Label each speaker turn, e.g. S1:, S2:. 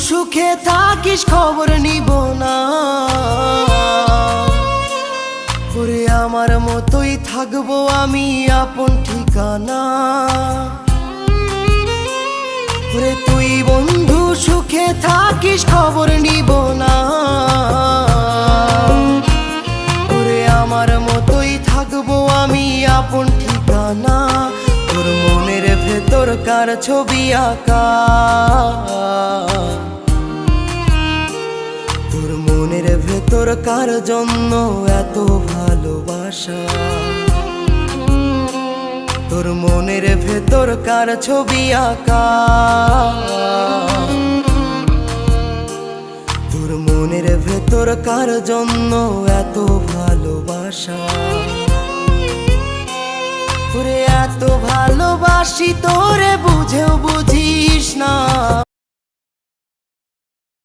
S1: সুখে থাকিস খবর নিব না, ওরে আমার মতোই থাকবো আমি আপন ঠিকানা। ওরে তুই বন্ধু সুখে থাকিস খবর নিব না, ওরে আমার মতোই থাকবো আমি আপন ঠিকানা। তোর মনের ভেতর কার ছবি আঁকা, তোর মনের ভেতর কার জন্য এত ভালোবাসা, তোর মনের ভেতর কার ছবি আঁকা, তোর মনের ভেতর কার জন্য এত ভালোবাসা। তোরে এত ভালোবাসি তোরে বুঝেও বুঝিস না,